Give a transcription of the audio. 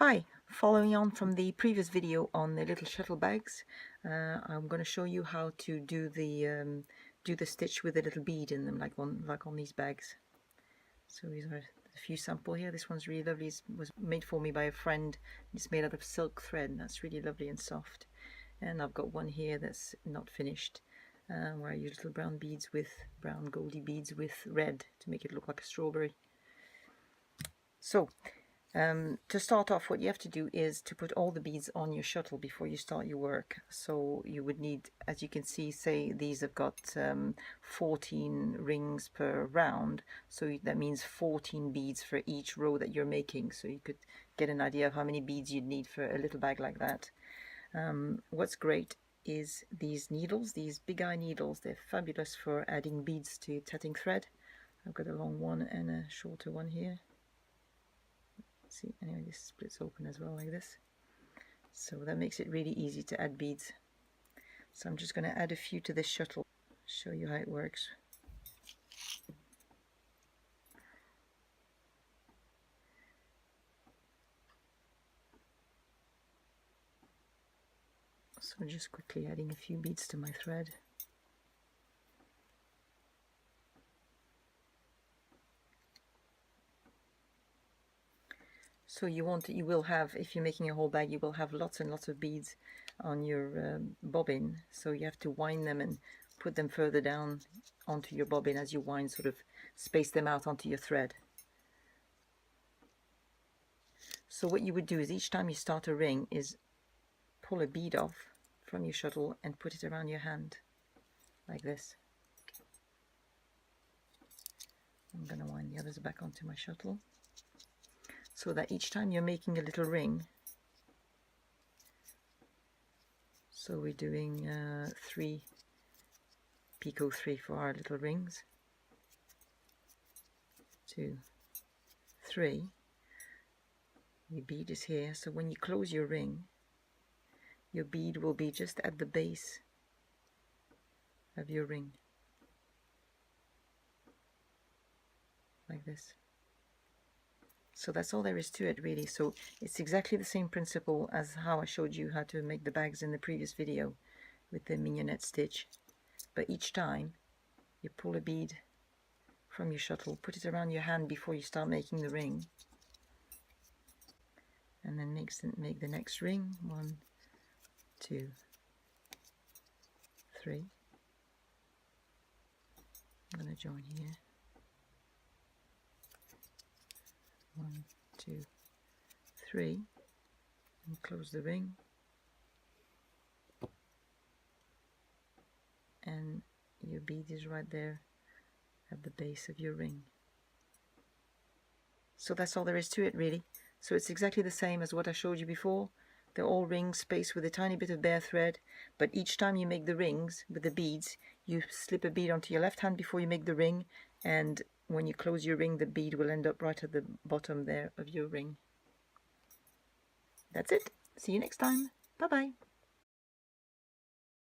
Hi, following on from the previous video on the little shuttle bags, I'm going to show you how to do the stitch with a little bead in them, like on these bags. So these are a few sample here. This one's really lovely. It was made for me by a friend. It's made out of silk thread. That's really lovely and soft. And I've got one here that's not finished, where I use little brown beads with brown goldy beads with red to make it look like a strawberry. So to start off, what you have to do is to put all the beads on your shuttle before you start your work. So you would need, as you can see, say these have got 14 rings per round, so that means 14 beads for each row that you're making. So you could get an idea of how many beads you'd need for a little bag like that. What's great is these needles, these big eye needles. They're fabulous for adding beads to tatting thread. I've got a long one and a shorter one here. See, anyway, this splits open as well like this, so that makes it really easy to add beads. So I'm just going to add a few to this shuttle, show you how it works. So just quickly adding a few beads to my thread. So you will have, if you're making a whole bag, you will have lots and lots of beads on your bobbin. So you have to wind them and put them further down onto your bobbin as you wind, sort of space them out onto your thread. So what you would do is each time you start a ring is pull a bead off from your shuttle and put it around your hand like this. I'm going to wind the others back onto my shuttle, so that each time you're making a little ring, so we're doing 3 picot 3 for our little rings, 2, 3, your bead is here, so when you close your ring, your bead will be just at the base of your ring, like this. So that's all there is to it, really. So it's exactly the same principle as how I showed you how to make the bags in the previous video with the mignonette stitch. But each time you pull a bead from your shuttle, put it around your hand before you start making the ring, and then make the next ring. 1, 2, 3. I'm going to join here. 1, 2, 3, and close the ring, and your bead is right there at the base of your ring. So that's all there is to it, really. So it's exactly the same as what I showed you before. They're all rings spaced with a tiny bit of bare thread, but each time you make the rings with the beads, you slip a bead onto your left hand before you make the ring, and when you close your ring, the bead will end up right at the bottom there of your ring. That's it. See you next time. Bye bye.